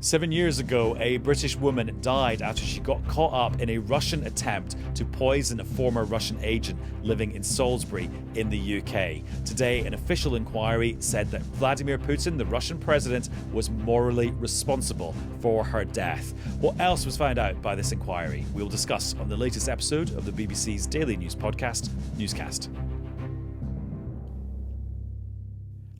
7 years ago, a British woman died after she got caught up in a Russian attempt to poison a former Russian agent living in Salisbury in the UK. Today, an official inquiry said that Vladimir Putin, the Russian president, was morally responsible for her death. What else was found out by this inquiry? We'll discuss on the latest episode of the BBC's daily news podcast, Newscast.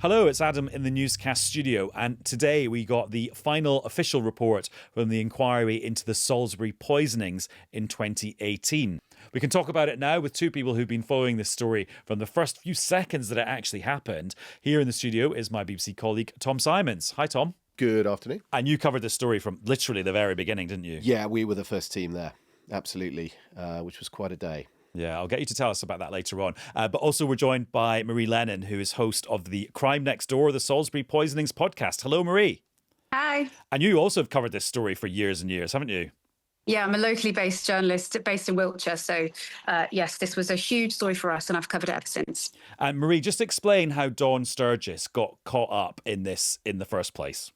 Hello, it's Adam in the Newscast studio, and today we got the final official report from the inquiry into the Salisbury Poisonings in 2018. We can talk about it now with two people who've been following this story from the first few seconds that it actually happened. Here in the studio is my BBC colleague, Tom Symonds. Hi, Tom. Good afternoon. And you covered this story from literally the very beginning, didn't you? Yeah, we were the first team there. Absolutely, which was quite a day. Yeah, I'll get you to tell us about that later on. But also we're joined by Marie Lennon, who is host of the Crime Next Door, the Salisbury Poisonings podcast. Hello, Marie. Hi. And you also have covered this story for years and years, haven't you? Yeah, I'm a locally based journalist based in Wiltshire. So, yes, this was a huge story for us and I've covered it ever since. And Marie, just explain how Dawn Sturgess got caught up in this in the first place.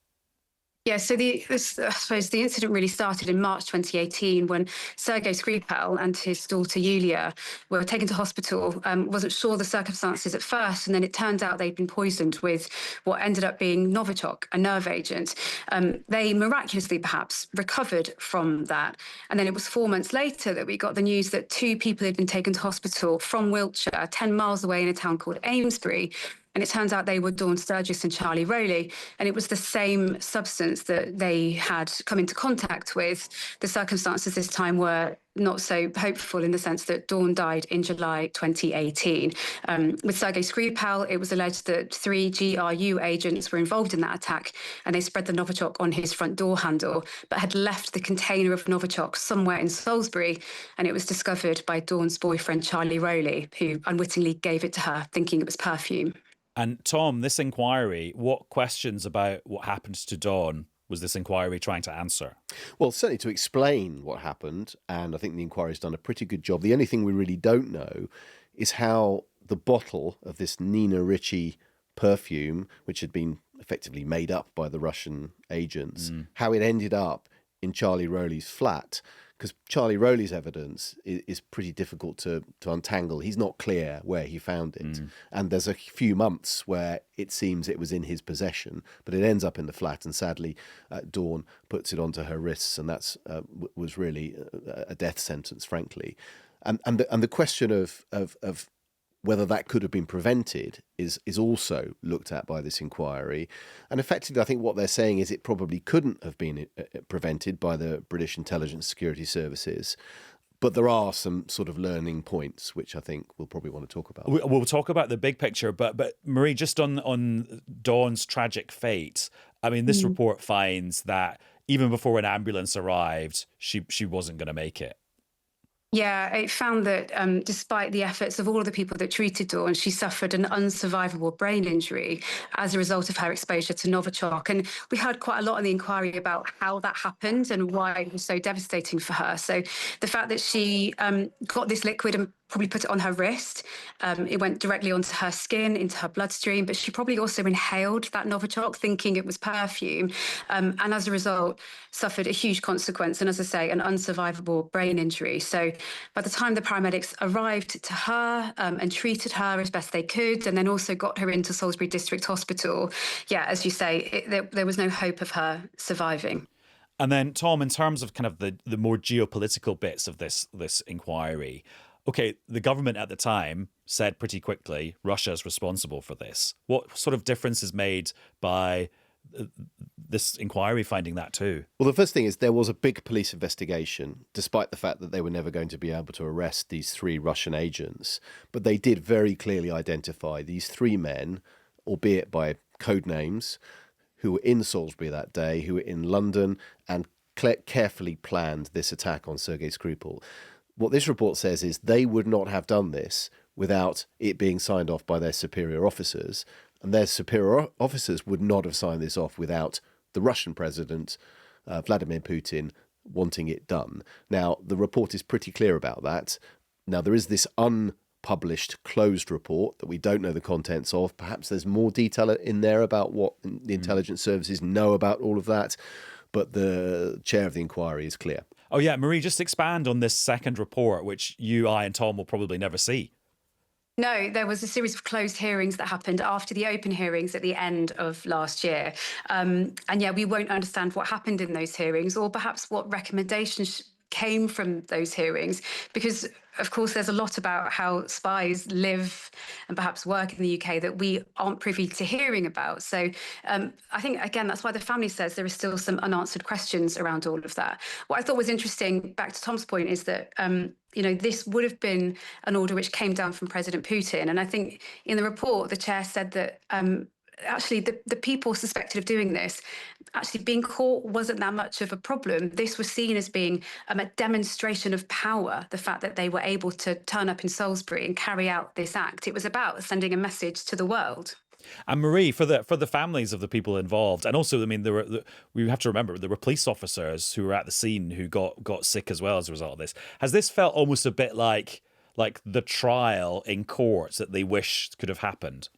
Yeah, so I suppose the incident really started in March 2018 when Sergei Skripal and his daughter Yulia were taken to hospital. Wasn't sure the circumstances at first, and then it turned out they'd been poisoned with what ended up being Novichok, a nerve agent. They miraculously, perhaps, recovered from that. And then it was 4 months later that we got the news that two people had been taken to hospital from Wiltshire, 10 miles away in a town called Amesbury. And it turns out they were Dawn Sturgess and Charlie Rowley. And it was the same substance that they had come into contact with. The circumstances this time were not so hopeful in the sense that Dawn died in July 2018. With Sergei Skripal, it was alleged that 3 GRU agents were involved in that attack, and they spread the Novichok on his front door handle, but had left the container of Novichok somewhere in Salisbury, and it was discovered by Dawn's boyfriend, Charlie Rowley, who unwittingly gave it to her, thinking it was perfume. And Tom, this inquiry, what questions about what happened to Dawn was this inquiry trying to answer? Well, certainly to explain what happened, and I think the inquiry's done a pretty good job. The only thing we really don't know is how the bottle of this Nina Ricci perfume, which had been effectively made up by the Russian agents, how it ended up in Charlie Rowley's flat. Because Charlie Rowley's evidence is pretty difficult to untangle. He's not clear where he found it. And there's a few months where it seems it was in his possession, but it ends up in the flat. And sadly, Dawn puts it onto her wrists, and that's was really a death sentence, frankly. And the question of whether that could have been prevented is also looked at by this inquiry. And effectively, I think what they're saying is it probably couldn't have been prevented by the British intelligence security services. But there are some sort of learning points, which I think we'll probably want to talk about. We'll talk about the big picture, but Marie, just on Dawn's tragic fate, I mean, this report finds that even before an ambulance arrived, she wasn't going to make it. Yeah, it found that despite the efforts of all of the people that treated Dawn, she suffered an unsurvivable brain injury as a result of her exposure to Novichok. And we heard quite a lot in the inquiry about how that happened and why it was so devastating for her. So the fact that she got this liquid and probably put it on her wrist, it went directly onto her skin, into her bloodstream, but she probably also inhaled that Novichok thinking it was perfume, and as a result suffered a huge consequence, and as I say, an unsurvivable brain injury. So by the time the paramedics arrived to her and treated her as best they could, and then also got her into Salisbury District Hospital, yeah, as you say, there was no hope of her surviving. And then, Tom, in terms of kind of the more geopolitical bits of this inquiry, okay, the government at the time said pretty quickly Russia's responsible for this. What sort of difference is made by this inquiry finding that too? Well, the first thing is there was a big police investigation, despite the fact that they were never going to be able to arrest these 3 Russian agents. But they did very clearly identify these 3 men, albeit by code names, who were in Salisbury that day, who were in London, and carefully planned this attack on Sergei Skripal. What this report says is they would not have done this without it being signed off by their superior officers, and their superior officers would not have signed this off without the Russian president, Vladimir Putin, wanting it done. Now, the report is pretty clear about that. Now, there is this unpublished closed report that we don't know the contents of. Perhaps there's more detail in there about what the intelligence services know about all of that. but the chair of the inquiry is clear. Oh, yeah. Marie, just expand on this second report, which you, I and Tom will probably never see. No, there was a series of closed hearings that happened after the open hearings at the end of last year. And yeah, we won't understand what happened in those hearings or perhaps what recommendations came from those hearings, because of course there's a lot about how spies live and perhaps work in the UK that we aren't privy to hearing about. So I think, again, that's why the family says there is still some unanswered questions around all of that. What I thought was interesting, back to Tom's point, is that this would have been an order which came down from President Putin. And I think in the report, the chair said that actually the people suspected of doing this, actually being caught wasn't that much of a problem. This was seen as being a demonstration of power, the fact that they were able to turn up in Salisbury and carry out this act. It was about sending a message to the world. And Marie, for the families of the people involved, and also, I mean, we have to remember there were police officers who were at the scene who got sick as well as a result of this. Has this felt almost a bit like the trial in court that they wish could have happened?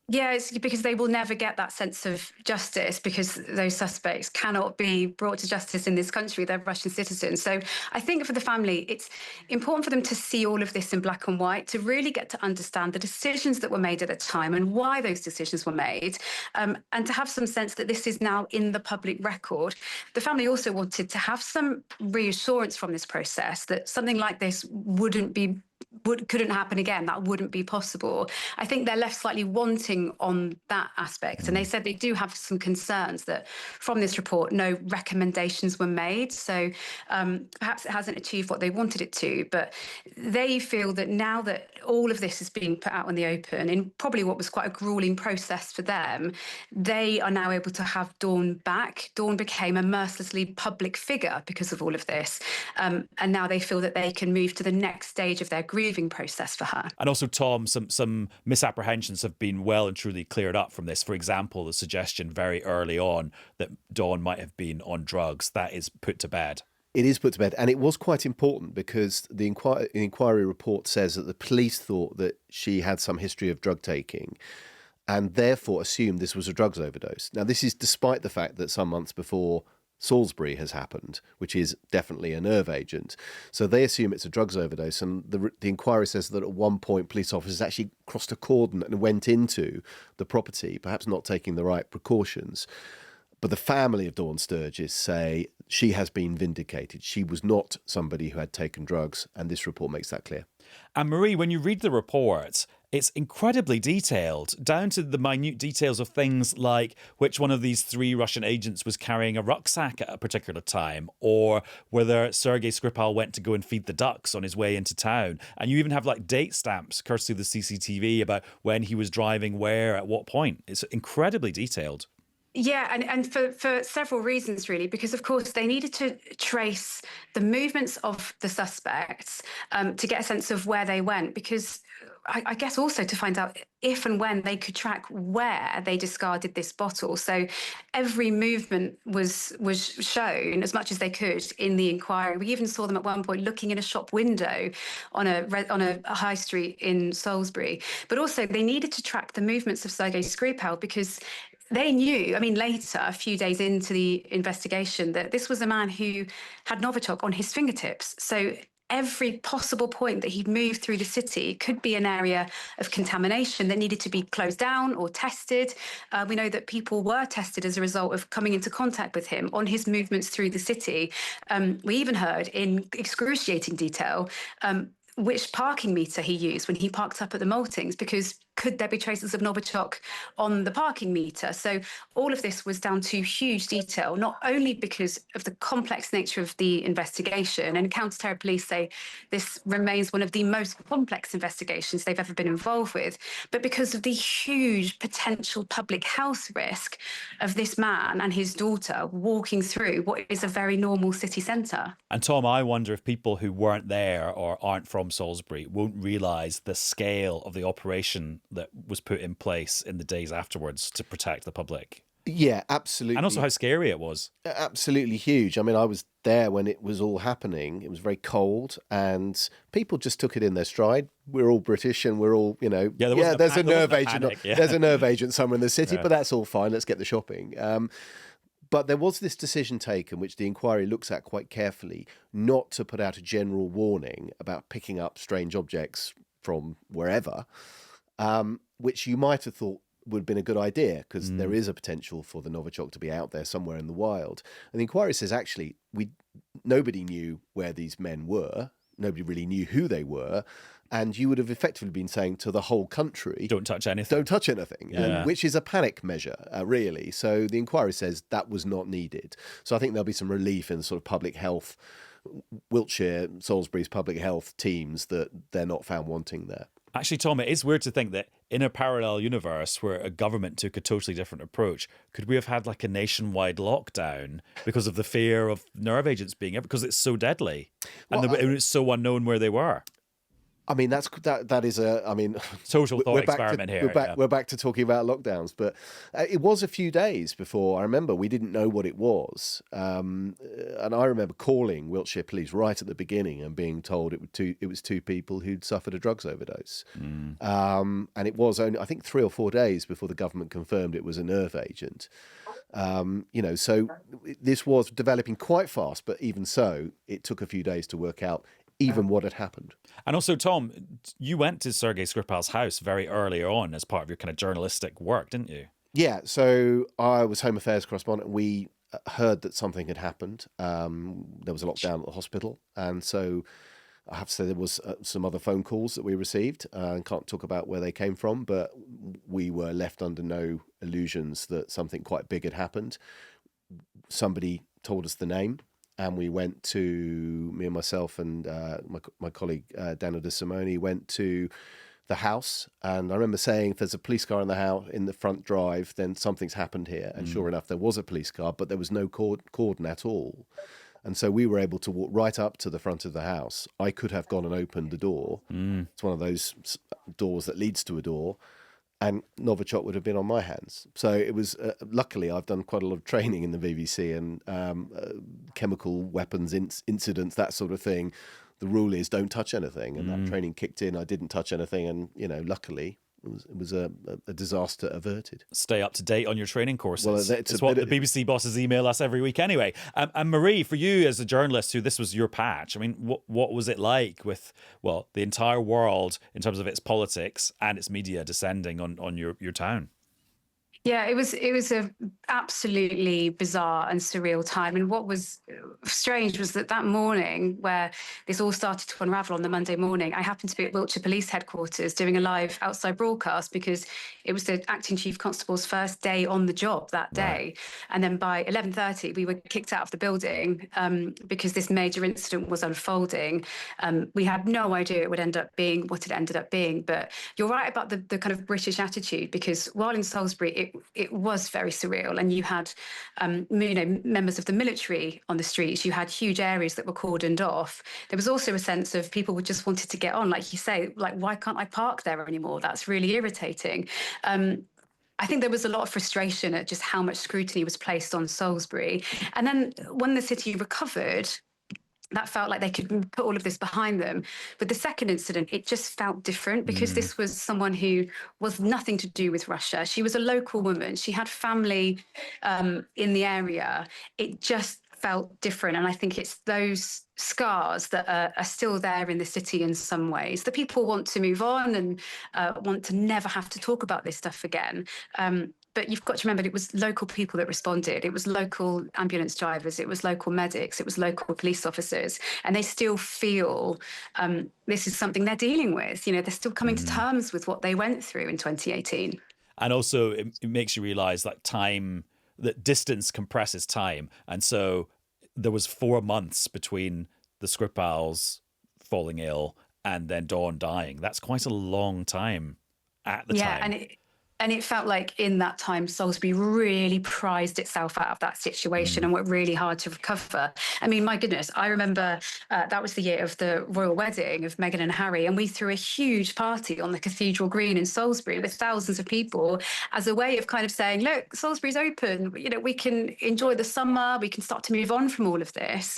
Yeah, it's because they will never get that sense of justice, because those suspects cannot be brought to justice in this country. They're Russian citizens. So I think for the family, it's important for them to see all of this in black and white, to really get to understand the decisions that were made at the time and why those decisions were made, and to have some sense that this is now in the public record. The family also wanted to have some reassurance from this process that something like this couldn't happen again. That wouldn't be possible. I think they're left slightly wanting on that aspect. And they said they do have some concerns that from this report, no recommendations were made. So perhaps it hasn't achieved what they wanted it to. But they feel that now that all of this is being put out in the open, in probably what was quite a grueling process for them, they are now able to have Dawn back. Dawn became a mercilessly public figure because of all of this. And now they feel that they can move to the next stage of their grieving process for her. And also, Tom, some misapprehensions have been well and truly cleared up from this. For example, the suggestion very early on that Dawn might have been on drugs, that is put to bed. It is put to bed, and it was quite important because the inquiry report says that the police thought that she had some history of drug taking and therefore assumed this was a drugs overdose. Now, this is despite the fact that some months before Salisbury has happened, which is definitely a nerve agent. So they assume it's a drugs overdose. And the inquiry says that at one point, police officers actually crossed a cordon and went into the property, perhaps not taking the right precautions. But the family of Dawn Sturgess say she has been vindicated. She was not somebody who had taken drugs, and this report makes that clear. And Marie, when you read the report, it's incredibly detailed, down to the minute details of things like which one of these three Russian agents was carrying a rucksack at a particular time, or whether Sergei Skripal went to go and feed the ducks on his way into town. And you even have like date stamps, courtesy of the CCTV, about when he was driving where, at what point. It's incredibly detailed. Yeah, and for several reasons, really, because, of course, they needed to trace the movements of the suspects to get a sense of where they went, because I guess also to find out if and when they could track where they discarded this bottle. So every movement was shown as much as they could in the inquiry. We even saw them at one point looking in a shop window on a high street in Salisbury. But also they needed to track the movements of Sergei Skripal, because they knew, I mean, later, a few days into the investigation, that this was a man who had Novichok on his fingertips. So every possible point that he'd moved through the city could be an area of contamination that needed to be closed down or tested. We know that people were tested as a result of coming into contact with him on his movements through the city. We even heard in excruciating detail which parking meter he used when he parked up at the Maltings, because could there be traces of Novichok on the parking meter? So all of this was down to huge detail, not only because of the complex nature of the investigation, and counter-terror police say this remains one of the most complex investigations they've ever been involved with, but because of the huge potential public health risk of this man and his daughter walking through what is a very normal city centre. And Tom, I wonder if people who weren't there or aren't from Salisbury won't realise the scale of the operation that was put in place in the days afterwards to protect the public. Yeah, absolutely. And also how scary it was. Absolutely huge. I mean, I was there when it was all happening. It was very cold and people just took it in their stride. We're all British and we're all, there's a nerve agent. There's a nerve agent somewhere in the city, but that's all fine. Let's get the shopping. But there was this decision taken, which the inquiry looks at quite carefully, not to put out a general warning about picking up strange objects from wherever, which you might have thought would have been a good idea, because there is a potential for the Novichok to be out there somewhere in the wild. And the inquiry says, actually, nobody knew where these men were. Nobody really knew who they were. And you would have effectively been saying to the whole country, don't touch anything. Don't touch anything, Yeah. which is a panic measure, really. So the inquiry says that was not needed. So I think there'll be some relief in the sort of public health, Wiltshire, Salisbury's public health teams, that they're not found wanting there. Actually, Tom, it is weird to think that in a parallel universe where a government took a totally different approach, could we have had like a nationwide lockdown because of the fear of nerve agents being because it's so deadly and it's so unknown where they were? I mean, that is total thought experiment here. We're back to talking about lockdowns, but it was a few days before. I remember we didn't know what it was, and I remember calling Wiltshire Police right at the beginning and being told it was two people who'd suffered a drugs overdose, and it was only, I think, 3 or 4 days before the government confirmed it was a nerve agent. So this was developing quite fast, but even so, it took a few days to work out even what had happened. And also, Tom, you went to Sergei Skripal's house very early on as part of your kind of journalistic work, didn't you? Yeah, so I was Home Affairs correspondent. We heard that something had happened. There was a lockdown at the hospital. And so I have to say there was some other phone calls that we received. I can't talk about where they came from, but we were left under no illusions that something quite big had happened. Somebody told us the name. And we went to, me and myself and my colleague Dana De Simone went to the house. And I remember saying, if there's a police car in the house, in the front drive, then something's happened here. And sure enough, there was a police car, but there was no cordon at all. And so we were able to walk right up to the front of the house. I could have gone and opened the door. It's one of those doors that leads to a door. And Novichok would have been on my hands. So it was, luckily, I've done quite a lot of training in the BBC and chemical weapons incidents, that sort of thing. The rule is don't touch anything. And that training kicked in. I didn't touch anything. And, luckily, it was a disaster averted. Stay up to date on your training courses. Well, it's what the BBC bosses email us every week anyway. And Marie, for you as a journalist who this was your patch, I mean, what was it like with, well, the entire world in terms of its politics and its media descending on your town? Yeah, it was a absolutely bizarre and surreal time. And what was strange was that morning where this all started to unravel on the Monday morning, I happened to be at Wiltshire Police Headquarters doing a live outside broadcast because it was the acting chief constable's first day on the job that day. Right. And then by 11:30, we were kicked out of the building because this major incident was unfolding. We had no idea it would end up being what it ended up being. But you're right about the kind of British attitude, because while in Salisbury, it was very surreal, and you had, members of the military on the streets. You had huge areas that were cordoned off. There was also a sense of people would just wanted to get on, like you say, like, why can't I park there anymore? That's really irritating. I think there was a lot of frustration at just how much scrutiny was placed on Salisbury. And then when the city recovered, that felt like they could put all of this behind them. But the second incident, it just felt different, because this was someone who was nothing to do with Russia. She was a local woman. She had family in the area. It just felt different. And I think it's those scars that are still there in the city in some ways. The people want to move on and want to never have to talk about this stuff again. But you've got to remember, it was local people that responded. It was local ambulance drivers. It was local medics. It was local police officers. And they still feel this is something they're dealing with. They're still coming to terms with what they went through in 2018. And also it makes you realise that distance compresses time. And so there was 4 months between the Skripals falling ill and then Dawn dying. That's quite a long time at the time. Yeah, and it felt like in that time, Salisbury really prized itself out of that situation and worked really hard to recover. I mean, my goodness, I remember that was the year of the royal wedding of Meghan and Harry, and we threw a huge party on the Cathedral Green in Salisbury with thousands of people as a way of kind of saying, look, Salisbury's open, we can enjoy the summer, we can start to move on from all of this.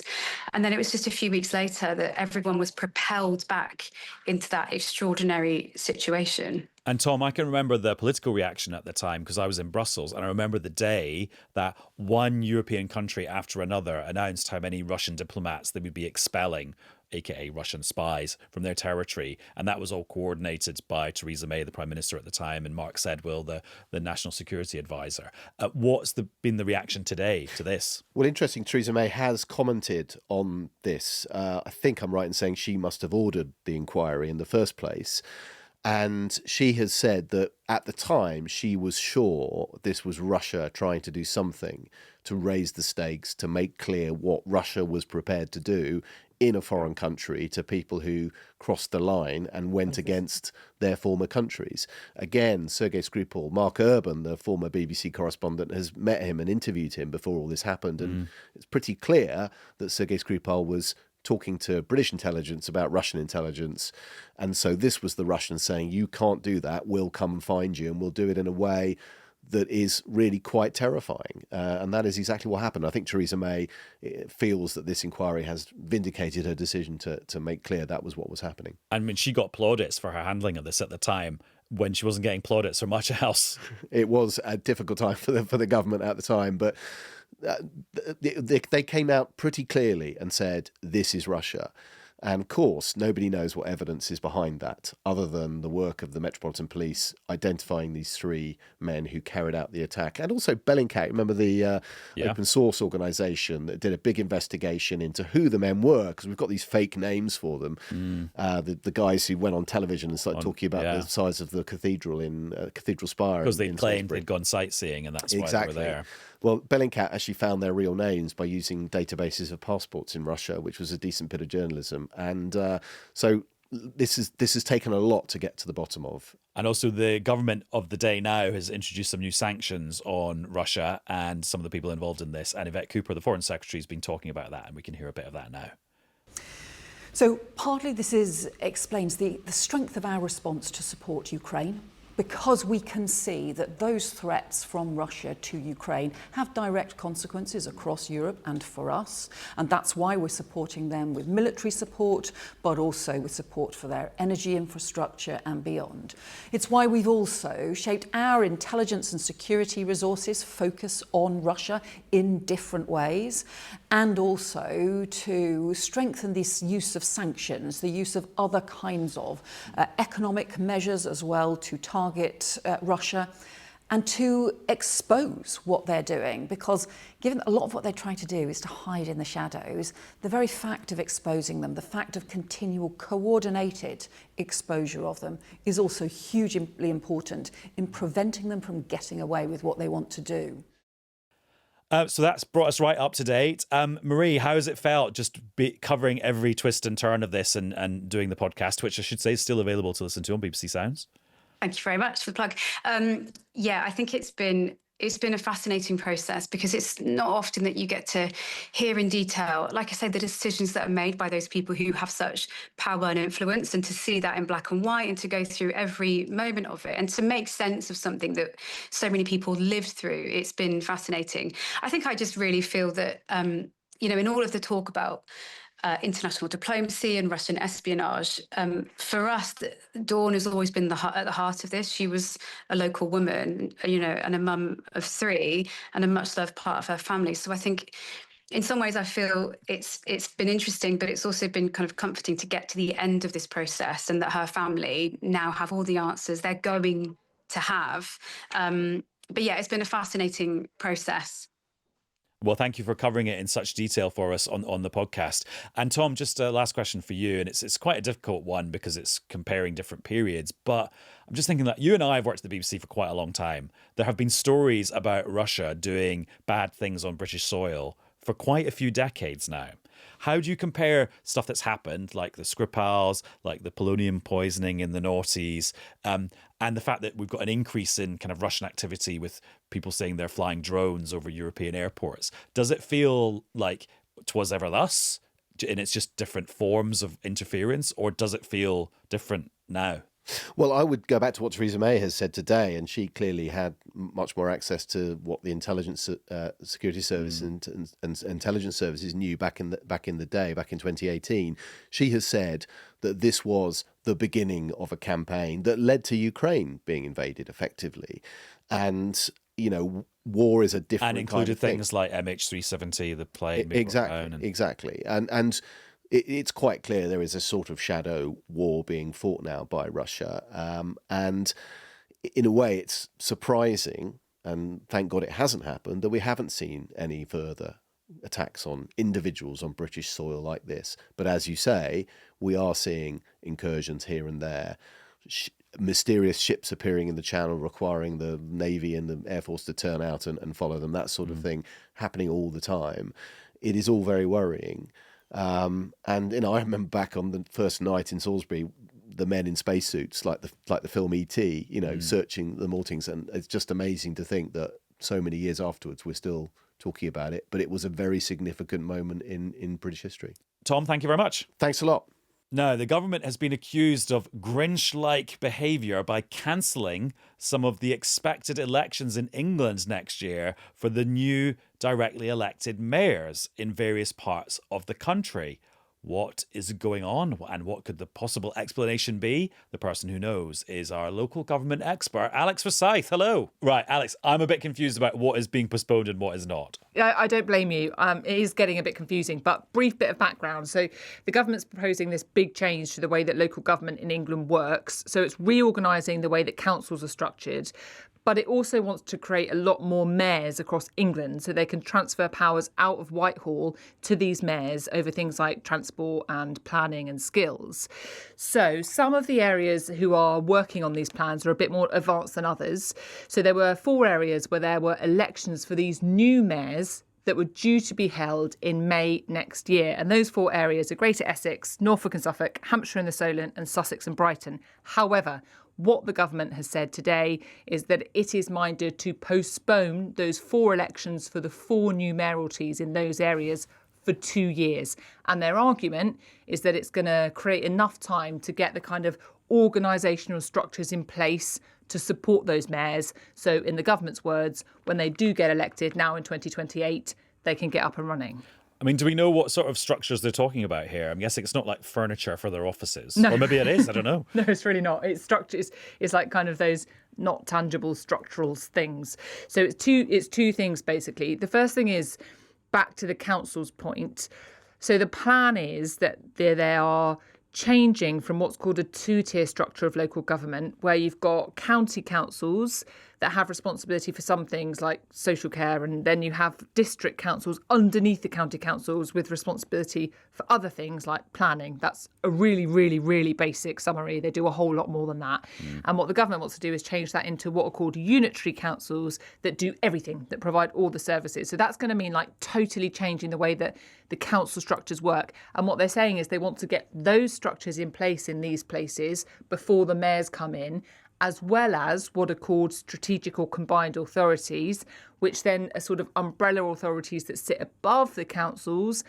And then it was just a few weeks later that everyone was propelled back into that extraordinary situation. And Tom, I can remember the political reaction at the time because I was in Brussels, and I remember the day that one European country after another announced how many Russian diplomats they would be expelling, aka Russian spies, from their territory. And that was all coordinated by Theresa May, the Prime Minister at the time, and Mark Sedwill, the National Security Advisor. What's been the reaction today to this? Well, interesting, Theresa May has commented on this. I think I'm right in saying she must have ordered the inquiry in the first place. And she has said that at the time she was sure this was Russia trying to do something to raise the stakes, to make clear what Russia was prepared to do in a foreign country to people who crossed the line and went against their former countries. Again, Sergei Skripal, Mark Urban, the former BBC correspondent, has met him and interviewed him before all this happened. And it's pretty clear that Sergei Skripal was talking to British intelligence about Russian intelligence. And so this was the Russians saying, you can't do that, we'll come and find you, and we'll do it in a way that is really quite terrifying. And that is exactly what happened. I think Theresa May feels that this inquiry has vindicated her decision to make clear that was what was happening. I mean, she got plaudits for her handling of this at the time when she wasn't getting plaudits for much else. It was a difficult time for the government at the time, but they came out pretty clearly and said, this is Russia. And of course, nobody knows what evidence is behind that, other than the work of the Metropolitan Police identifying these three men who carried out the attack. And also Bellingcat, remember the open source organisation that did a big investigation into who the men were, because we've got these fake names for them. The guys who went on television and started talking about the size of the cathedral in Cathedral Spire. Because they claimed they'd gone sightseeing, and that's why they were there. Well, Bellingcat actually found their real names by using databases of passports in Russia, which was a decent bit of journalism. And so this has taken a lot to get to the bottom of. And also the government of the day now has introduced some new sanctions on Russia and some of the people involved in this. And Yvette Cooper, the Foreign Secretary, has been talking about that, and we can hear a bit of that now. So partly this explains the strength of our response to support Ukraine, because we can see that those threats from Russia to Ukraine have direct consequences across Europe and for us. And that's why we're supporting them with military support, but also with support for their energy infrastructure and beyond. It's why we've also shaped our intelligence and security resources focus on Russia in different ways, and also to strengthen this use of sanctions, the use of other kinds of economic measures as well to target Russia, and to expose what they're doing, because given a lot of what they're trying to do is to hide in the shadows, the very fact of exposing them, the fact of continual coordinated exposure of them, is also hugely important in preventing them from getting away with what they want to do. So that's brought us right up to date. Marie, how has it felt just covering every twist and turn of this and doing the podcast, which I should say is still available to listen to on BBC Sounds? Thank you very much for the plug. I think it's been a fascinating process, because it's not often that you get to hear in detail, like I say, the decisions that are made by those people who have such power and influence, and to see that in black and white and to go through every moment of it and to make sense of something that so many people lived through. It's been fascinating. I think I just really feel that, in all of the talk about international diplomacy and Russian espionage, for us, Dawn has always been at the heart of this. She was a local woman, and a mum of three, and a much loved part of her family. So I think in some ways I feel it's been interesting, but it's also been kind of comforting to get to the end of this process, and that her family now have all the answers they're going to have. But yeah, it's been a fascinating process. Well, thank you for covering it in such detail for us on the podcast. And Tom, just a last question for you. And it's quite a difficult one because it's comparing different periods. But I'm just thinking that you and I have worked at the BBC for quite a long time. There have been stories about Russia doing bad things on British soil for quite a few decades now. How do you compare stuff that's happened, like the Skripals, like the polonium poisoning in the noughties, and the fact that we've got an increase in kind of Russian activity with people saying they're flying drones over European airports? Does it feel like 'twas ever thus, and it's just different forms of interference, or does it feel different now? Well, I would go back to what Theresa May has said today, and she clearly had much more access to what the intelligence, security service and intelligence services knew back in the day, back in 2018. She has said that this was the beginning of a campaign that led to Ukraine being invaded effectively, and war is a different and included kind of thing. things like MH370, the plane. Exactly. And it's quite clear there is a sort of shadow war being fought now by Russia. And in a way, it's surprising, and thank God it hasn't happened, that we haven't seen any further attacks on individuals on British soil like this. But as you say, we are seeing incursions here and there. Mysterious ships appearing in the channel requiring the Navy and the Air Force to turn out and follow them, that sort of thing happening all the time. It is all very worrying. And I remember back on the first night in Salisbury, the men in spacesuits, like the film E.T., searching the Maltings, and it's just amazing to think that so many years afterwards we're still talking about it. But it was a very significant moment in British history. Tom, thank you very much. Thanks a lot. Now, the government has been accused of Grinch-like behaviour by cancelling some of the expected elections in England next year for the new directly elected mayors in various parts of the country. What is going on, and what could the possible explanation be? The person who knows is our local government expert, Alex Forsyth. Hello. Right, Alex, I'm a bit confused about what is being postponed and what is not. I don't blame you. It is getting a bit confusing, but brief bit of background. So the government's proposing this big change to the way that local government in England works. So it's reorganising the way that councils are structured. But it also wants to create a lot more mayors across England so they can transfer powers out of Whitehall to these mayors over things like transport and planning and skills. So some of the areas who are working on these plans are a bit more advanced than others. So there were 4 areas where there were elections for these new mayors that were due to be held in May next year. And those 4 areas are Greater Essex, Norfolk and Suffolk, Hampshire and the Solent, and Sussex and Brighton. However, what the government has said today is that it is minded to postpone those 4 elections for the 4 new mayoralties in those areas for 2 years. And their argument is that it's going to create enough time to get the kind of organisational structures in place to support those mayors. So in the government's words, when they do get elected now in 2028, they can get up and running. I mean, do we know what sort of structures they're talking about here? I'm guessing it's not like furniture for their offices. No. Or maybe it is, I don't know. No, it's really not. It's structures. It's like kind of those not tangible structural things. So it's two things, basically. The first thing is back to the council's point. So the plan is that they are changing from what's called a 2-tier structure of local government, where you've got county councils that have responsibility for some things like social care, and then you have district councils underneath the county councils with responsibility for other things like planning. That's a really, really, really basic summary. They do a whole lot more than that. And what the government wants to do is change that into what are called unitary councils that do everything, that provide all the services. So that's going to mean like totally changing the way that the council structures work. And what they're saying is they want to get those structures in place in these places before the mayors come in, as well as what are called strategic or combined authorities, which then are sort of umbrella authorities that sit above the councils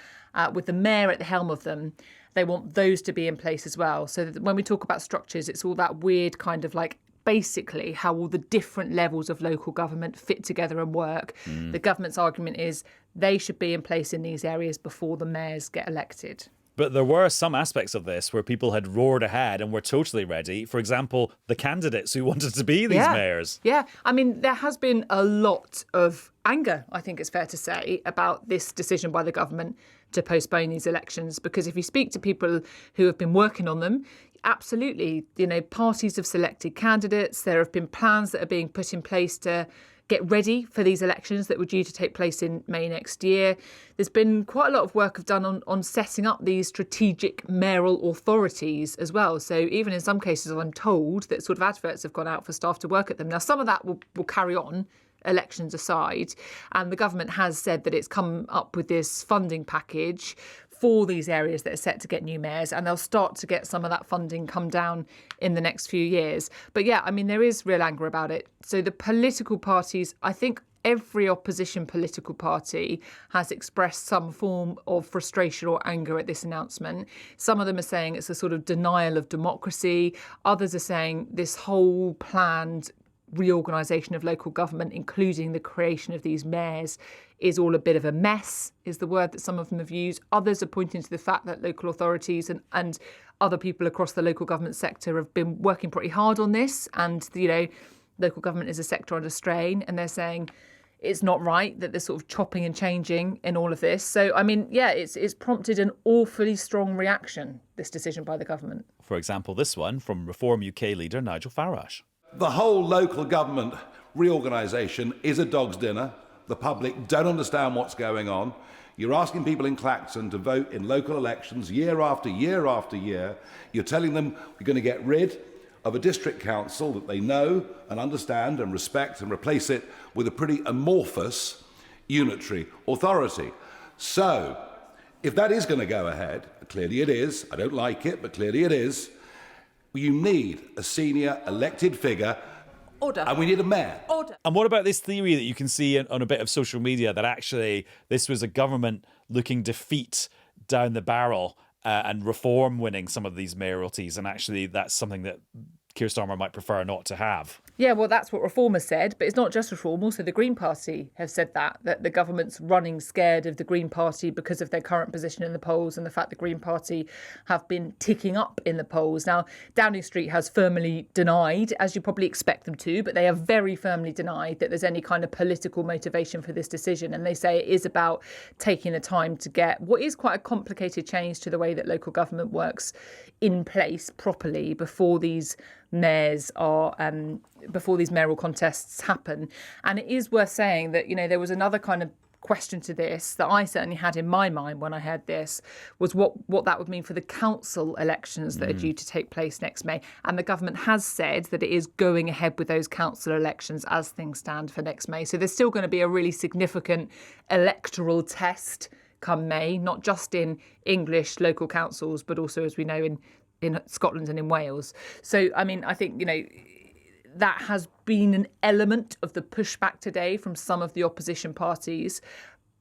with the mayor at the helm of them. They want those to be in place as well. So that when we talk about structures, it's all that weird kind of like basically how all the different levels of local government fit together and work. The government's argument is they should be in place in these areas before the mayors get elected. But there were some aspects of this where people had roared ahead and were totally ready. For example, the candidates who wanted to be these mayors. Yeah, I mean, there has been a lot of anger, I think it's fair to say, about this decision by the government to postpone these elections. Because if you speak to people who have been working on them, absolutely, parties have selected candidates. There have been plans that are being put in place to get ready for these elections that were due to take place in May next year. There's been quite a lot of work done on setting up these strategic mayoral authorities as well. So even in some cases, I'm told that sort of adverts have gone out for staff to work at them. Now, some of that will carry on, elections aside. And the government has said that it's come up with this funding package for these areas that are set to get new mayors, and they'll start to get some of that funding come down in the next few years. But yeah, I mean, there is real anger about it. So the political parties, I think every opposition political party has expressed some form of frustration or anger at this announcement. Some of them are saying it's a sort of denial of democracy. Others are saying this whole planned reorganisation of local government, including the creation of these mayors, is all a bit of a mess, is the word that some of them have used. Others are pointing to the fact that local authorities and other people across the local government sector have been working pretty hard on this. And, local government is a sector under strain. And they're saying it's not right that there's sort of chopping and changing in all of this. So, it's prompted an awfully strong reaction, this decision by the government. For example, this one from Reform UK leader Nigel Farage. The whole local government reorganisation is a dog's dinner. The public don't understand what's going on. You're asking people in Clacton to vote in local elections year after year after year. You're telling them we're going to get rid of a district council that they know and understand and respect and replace it with a pretty amorphous unitary authority. So, if that is going to go ahead, clearly it is, I don't like it, but clearly it is, you need a senior elected figure. Order. And we need a mayor. Order. And what about this theory that you can see on a bit of social media that actually this was a government looking defeat down the barrel and Reform winning some of these mayoralties, and actually that's something that Keir Starmer might prefer not to have? Yeah, well, that's what Reform has said, but it's not just Reform. Also, the Green Party have said that the government's running scared of the Green Party because of their current position in the polls and the fact the Green Party have been ticking up in the polls. Now, Downing Street has firmly denied, as you probably expect them to, but they have very firmly denied that there's any kind of political motivation for this decision. And they say it is about taking the time to get what is quite a complicated change to the way that local government works in place properly before these mayors are before these mayoral contests happen. And it is worth saying that, there was another kind of question to this that I certainly had in my mind when I heard this, was what that would mean for the council elections that are due to take place next May. And the government has said that it is going ahead with those council elections as things stand for next May. So there's still going to be a really significant electoral test come May, not just in English local councils, but also, as we know, in Scotland and in Wales. So, I think, that has been an element of the pushback today from some of the opposition parties,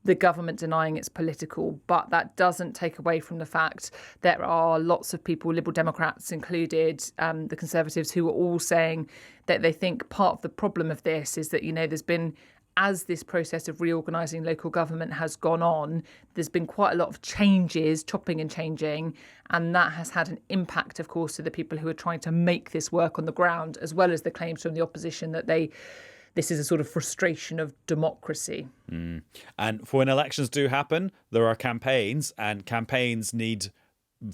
the government denying it's political. But that doesn't take away from the fact there are lots of people, Liberal Democrats included, the Conservatives, who are all saying that they think part of the problem of this is that, there's been, as this process of reorganising local government has gone on, there's been quite a lot of changes, chopping and changing, and that has had an impact, of course, to the people who are trying to make this work on the ground, as well as the claims from the opposition that this is a sort of frustration of democracy. And for when elections do happen, there are campaigns, and campaigns need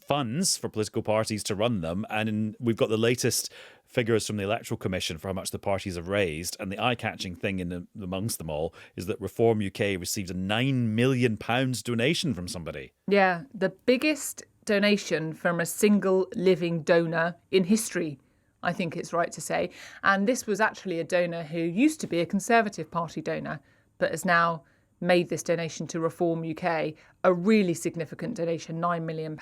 funds for political parties to run them. And we've got the latest figures from the Electoral Commission for how much the parties have raised. And the eye-catching thing amongst them all is that Reform UK received a £9 million donation from somebody. Yeah, the biggest donation from a single living donor in history, I think it's right to say. And this was actually a donor who used to be a Conservative Party donor, but has now made this donation to Reform UK, a really significant donation, £9 million.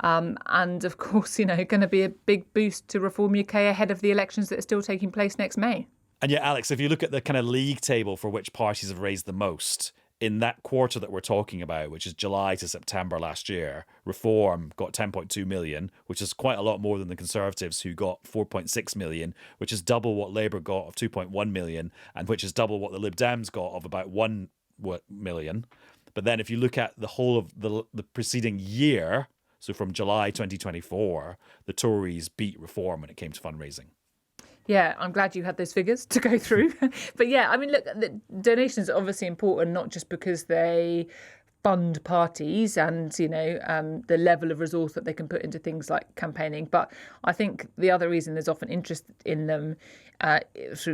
And of course, going to be a big boost to Reform UK ahead of the elections that are still taking place next May. And yeah, Alex, if you look at the kind of league table for which parties have raised the most, in that quarter that we're talking about, which is July to September last year, Reform got 10.2 million, which is quite a lot more than the Conservatives, who got 4.6 million, which is double what Labour got of 2.1 million, and which is double what the Lib Dems got of about 1 million. But then if you look at the whole of the preceding year, so from July 2024, the Tories beat Reform when it came to fundraising. Yeah, I'm glad you had those figures to go through. But yeah, look, the donations are obviously important, not just because they fund parties and, the level of resource that they can put into things like campaigning. But I think the other reason there's often interest in them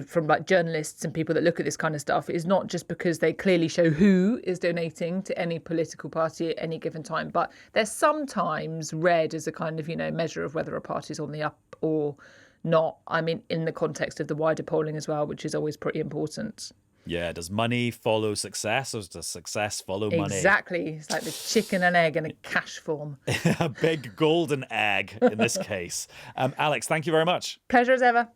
from like journalists and people that look at this kind of stuff is not just because they clearly show who is donating to any political party at any given time, but they're sometimes read as a kind of, measure of whether a party's on the up or not. In the context of the wider polling as well, which is always pretty important. Yeah, does money follow success, or does success follow money? Exactly. It's like the chicken and egg in a cash form. A big golden egg in this case. Alex, thank you very much. Pleasure as ever.